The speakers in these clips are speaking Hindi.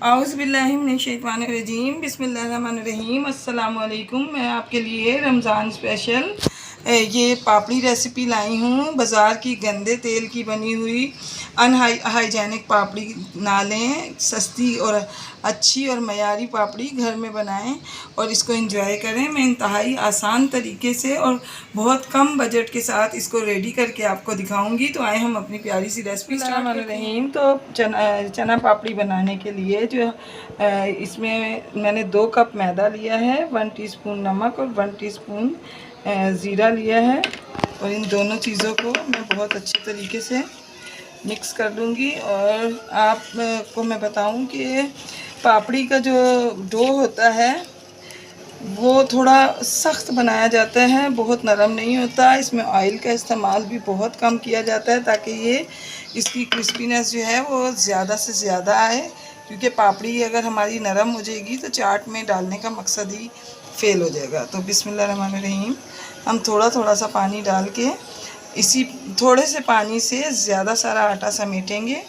औज़ुबिल्लाहिमिनश्शैतानिर्रजीम बिस्मिल्लाहिर्रहमानिर्रहीम अस्सलामु अलैकुम। मैं आपके लिए रमज़ान स्पेशल ये पापड़ी रेसिपी लाई हूँ। बाज़ार की गंदे तेल की बनी हुई हाइजेनिक पापड़ी ना लें, सस्ती और अच्छी और मयारी पापड़ी घर में बनाएं और इसको एंजॉय करें। मैं इंतहाई आसान तरीके से और बहुत कम बजट के साथ इसको रेडी करके आपको दिखाऊंगी। तो आए हम अपनी प्यारी सी रेसिपी स्टार्ट करते हैं। तो चना पापड़ी बनाने के लिए जो इसमें मैंने 2 कप मैदा लिया है, 1 टीस्पून नमक और 1 टीस्पून ज़ीरा लिया है और इन दोनों चीज़ों को मैं बहुत अच्छे तरीके से मिक्स कर लूँगी। और आपको मैं बताऊँ कि पापड़ी का जो डो होता है वो थोड़ा सख्त बनाया जाता है, बहुत नरम नहीं होता। इसमें ऑयल का इस्तेमाल भी बहुत कम किया जाता है ताकि ये इसकी क्रिस्पीनेस जो है वो ज़्यादा से ज़्यादा आए, क्योंकि पापड़ी अगर हमारी नरम हो जाएगी तो चाट में डालने का मकसद ही फेल हो जाएगा। तो बिस्मिल्लाहिर्रहमानिर्रहीम हम थोड़ा थोड़ा सा पानी डाल के इसी थोड़े से पानी से ज़्यादा सारा आटा समेटेंगे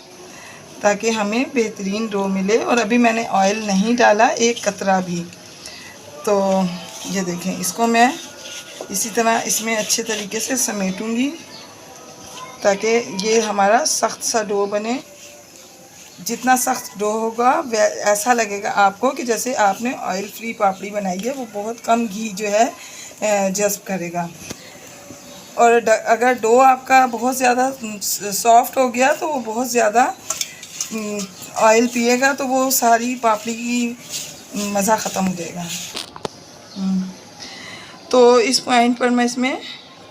ताकि हमें बेहतरीन डो मिले। और अभी मैंने ऑयल नहीं डाला, एक कतरा भी। तो ये देखें, इसको मैं इसी तरह इसमें अच्छे तरीके से समेटूंगी ताकि ये हमारा सख्त सा डो बने। जितना सख्त डो होगा ऐसा लगेगा आपको कि जैसे आपने ऑयल फ्री पापड़ी बनाई है, वो बहुत कम घी जो है जज़्ब करेगा। और अगर डो आपका बहुत ज़्यादा सॉफ्ट हो गया तो वो बहुत ज़्यादा ऑयल पिएगा, तो वो सारी पापड़ी की मज़ा ख़त्म हो जाएगा। तो इस पॉइंट पर मैं इसमें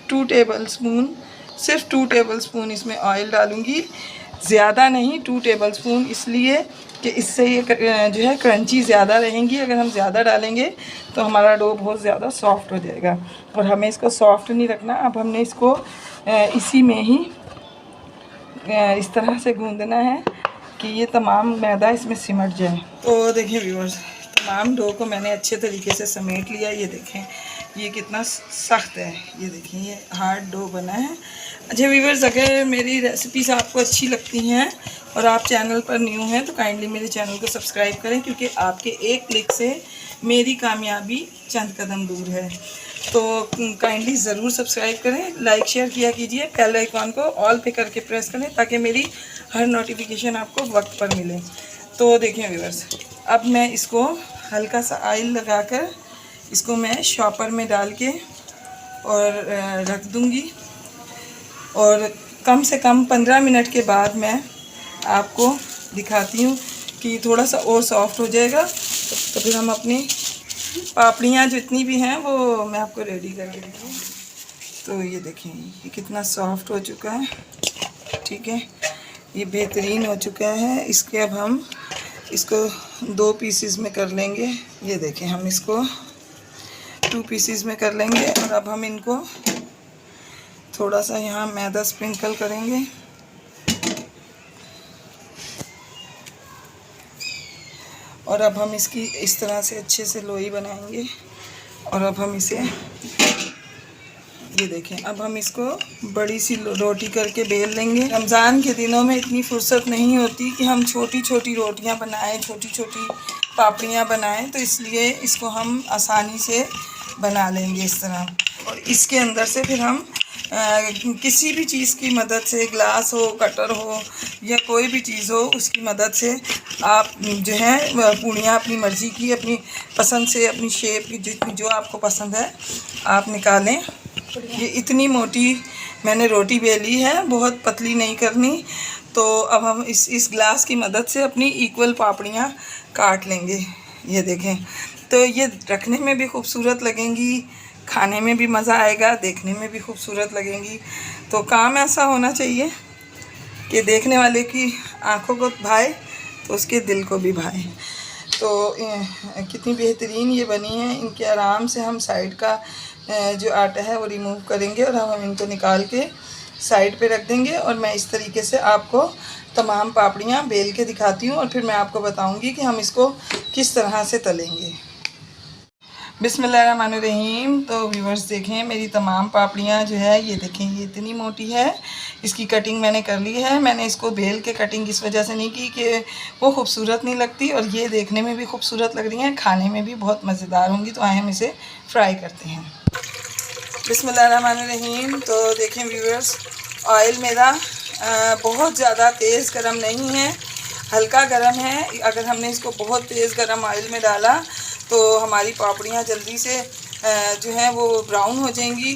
2 टेबलस्पून, सिर्फ 2 टेबलस्पून इसमें ऑयल डालूँगी, ज़्यादा नहीं। 2 टेबलस्पून इसलिए कि इससे ये जो है क्रंची ज़्यादा रहेंगी। अगर हम ज़्यादा डालेंगे तो हमारा डो बहुत ज़्यादा सॉफ्ट हो जाएगा और हमें इसको सॉफ्ट नहीं रखना। अब हमने इसको इसी में ही इस तरह से गूँदना है कि ये तमाम मैदा इसमें सिमट जाए। तो देखिए व्यूअर्स, तमाम डो को मैंने अच्छे तरीके से समेट लिया। ये देखें ये कितना सख्त है, ये देखें ये हार्ड डो बना है। अच्छा व्यूअर्स, अगर मेरी रेसिपीज़ आपको अच्छी लगती हैं और आप चैनल पर न्यू हैं तो काइंडली मेरे चैनल को सब्सक्राइब करें, क्योंकि आपके एक क्लिक से मेरी कामयाबी चंद कदम दूर है। तो काइंडली ज़रूर सब्सक्राइब करें, लाइक शेयर किया कीजिए, बेल आइकॉन को ऑल पे करके प्रेस करें ताकि मेरी हर नोटिफिकेशन आपको वक्त पर मिले। तो देखें व्यूअर्स, अब मैं इसको हल्का सा ऑयल लगाकर इसको मैं शॉपर में डाल के और रख दूँगी और कम से कम 15 मिनट के बाद मैं आपको दिखाती हूँ कि थोड़ा सा और सॉफ्ट हो जाएगा। तो फिर हम अपनी पापड़ियाँ जितनी भी हैं वो मैं आपको रेडी करके दिखाऊँ। तो ये देखें ये कितना सॉफ्ट हो चुका है, ठीक है, ये बेहतरीन हो चुका है। इसके अब हम इसको 2 पीसेस में कर लेंगे। ये देखें हम इसको 2 पीसेस में कर लेंगे और अब हम इनको थोड़ा सा यहाँ मैदा स्प्रिंकल करेंगे और अब हम इसकी इस तरह से अच्छे से लोई बनाएंगे। और अब हम इसे ये देखें, अब हम इसको बड़ी सी रोटी करके बेल लेंगे। रमज़ान के दिनों में इतनी फुर्सत नहीं होती कि हम छोटी छोटी रोटियां बनाएं, छोटी छोटी पापड़ियां बनाएं, तो इसलिए इसको हम आसानी से बना लेंगे इस तरह। और इसके अंदर से फिर हम किसी भी चीज़ की मदद से, ग्लास हो, कटर हो या कोई भी चीज़ हो, उसकी मदद से आप जो है पूड़ियाँ अपनी मर्ज़ी की, अपनी पसंद से, अपनी शेप की जितनी जो आपको पसंद है आप निकालें। ये इतनी मोटी मैंने रोटी बेली है, बहुत पतली नहीं करनी। तो अब हम इस ग्लास की मदद से अपनी इक्वल पापड़ियाँ काट लेंगे। ये देखें, तो ये रखने में भी खूबसूरत लगेंगी, खाने में भी मज़ा आएगा, देखने में भी खूबसूरत लगेंगी। तो काम ऐसा होना चाहिए कि देखने वाले की आंखों को भाए तो उसके दिल को भी भाए। तो कितनी बेहतरीन ये बनी है। इनके आराम से हम साइड का जो आटा है वो रिमूव करेंगे और हम इनको निकाल के साइड पे रख देंगे। और मैं इस तरीके से आपको तमाम पापड़ियाँ बेल के दिखाती हूँ और फिर मैं आपको बताऊँगी कि हम इसको किस तरह से तलेंगे। बिस्मिल्लाहिर्रहमानिर्रहीम। तो व्यूवर्स देखें, मेरी तमाम पापड़ियाँ जो है ये देखें, ये इतनी मोटी है। इसकी कटिंग मैंने कर ली है। मैंने इसको बेल के कटिंग इस वजह से नहीं की कि वो खूबसूरत नहीं लगती, और ये देखने में भी खूबसूरत लग रही हैं, खाने में भी बहुत मज़ेदार होंगी। तो आए हम इसे फ्राई करते हैं। बिस्मिल्लाहिर्रहमानिर्रहीम। तो देखें व्यूवर्स, ऑयल मेरा बहुत ज़्यादा तेज़ गरम नहीं है, हल्का गरम है। अगर हमने इसको बहुत तेज़ गरम ऑयल में डाला तो हमारी पापड़ियाँ जल्दी से जो हैं वो ब्राउन हो जाएंगी,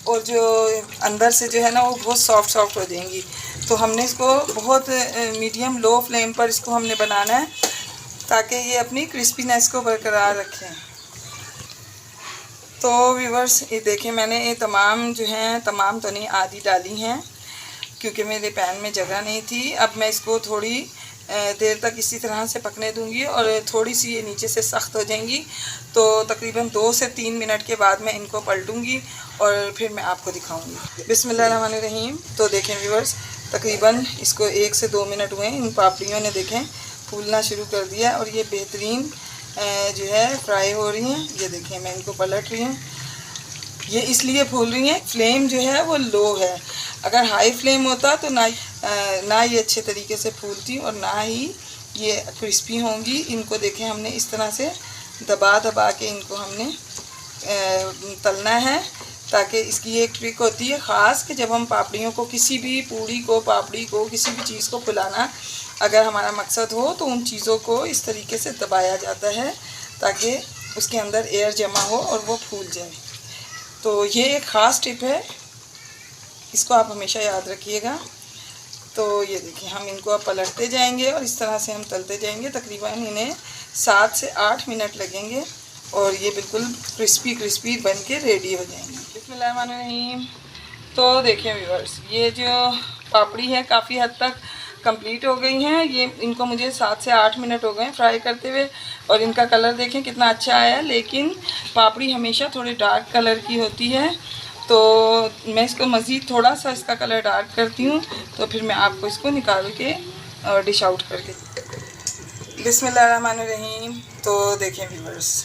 और जो अंदर से जो है ना वो बहुत सॉफ्ट हो जाएंगी। तो हमने इसको बहुत मीडियम लो फ्लेम पर इसको हमने बनाना है, ताकि ये अपनी क्रिस्पीनेस को बरकरार रखें। तो व्यूवर्स ये देखें, मैंने ये तमाम जो हैं, तमाम तो नहीं, आधी डाली हैं क्योंकि मेरे पैन में जगह नहीं थी। अब मैं इसको थोड़ी देर तक इसी तरह से पकने दूंगी, और थोड़ी सी ये नीचे से सख्त हो जाएंगी। तो तकरीबन 2 से 3 मिनट के बाद मैं इनको पलटूंगी और फिर मैं आपको दिखाऊंगी। बिस्मिल्लाहिर्रहमानिर्रहीम। तो देखें व्यूवर्स, तकरीबन इसको 1 से 2 मिनट हुए। इन पापड़ियों ने देखें फूलना शुरू कर दिया, और ये बेहतरीन जो है फ्राई हो रही हैं। ये देखें, मैं इनको पलट रही हूँ। ये इसलिए फूल रही हैं, फ्लेम जो है वो लो है। अगर हाई फ्लेम होता तो ना ये अच्छे तरीके से फूलती, और ना ही ये क्रिस्पी होंगी। इनको देखें, हमने इस तरह से दबा के इनको हमने तलना है, ताकि इसकी एक ट्रिक होती है ख़ास कि जब हम पापड़ियों को, किसी भी पूड़ी को, पापड़ी को, किसी भी चीज़ को फुलाना अगर हमारा मकसद हो, तो उन चीज़ों को इस तरीके से दबाया जाता है ताकि उसके अंदर एयर जमा हो और वो फूल जाए। तो ये एक ख़ास टिप है, इसको आप हमेशा याद रखिएगा। तो ये देखिए, हम इनको अब पलटते जाएंगे और इस तरह से हम तलते जाएंगे। तकरीबन इन्हें 7 से 8 मिनट लगेंगे, और ये बिल्कुल क्रिस्पी बन के रेडी हो जाएंगे। बिस्मिल्लाहिर्रहमानिर्रहीम। तो देखें व्यूअर्स, ये जो पापड़ी है काफ़ी हद तक कंप्लीट हो गई हैं। ये इनको मुझे 7 से 8 मिनट हो गए फ्राई करते हुए, और इनका कलर देखें कितना अच्छा आया है। लेकिन पापड़ी हमेशा थोड़ी डार्क कलर की होती है, तो मैं इसको मज़ीद थोड़ा सा इसका कलर डार्क करती हूँ, तो फिर मैं आपको इसको निकाल के डिश आउट करके। बिस्मिल्लाहिर्रहमानिर्रहीम। तो देखें व्यूअर्स,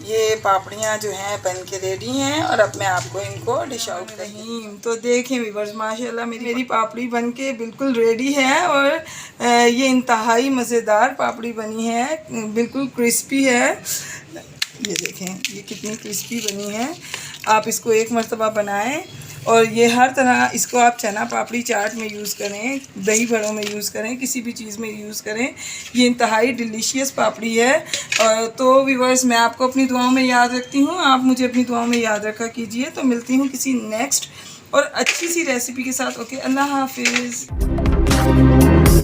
ये पापड़ियाँ जो हैं बन के रेडी हैं, और अब मैं आपको इनको डिश आउट करूँगी। तो देखें व्यूअर्स, माशाल्लाह मेरी पापड़ी बन के बिल्कुल रेडी है, और ये इंतहाई मज़ेदार पापड़ी बनी है, बिल्कुल क्रिस्पी है। ये देखें ये कितनी क्रिस्पी बनी है। आप इसको एक मरतबा बनाएं, और ये हर तरह इसको आप चना पापड़ी चाट में यूज़ करें, दही बड़ों में यूज़ करें, किसी भी चीज़ में यूज़ करें। ये इंतहाई डिलीशियस पापड़ी है। तो व्यूअर्स, मैं आपको अपनी दुआओं में याद रखती हूँ, आप मुझे अपनी दुआओं में याद रखा कीजिए। तो मिलती हूँ किसी नेक्स्ट और अच्छी सी रेसिपी के साथ। ओके, अल्लाह हाफिज़।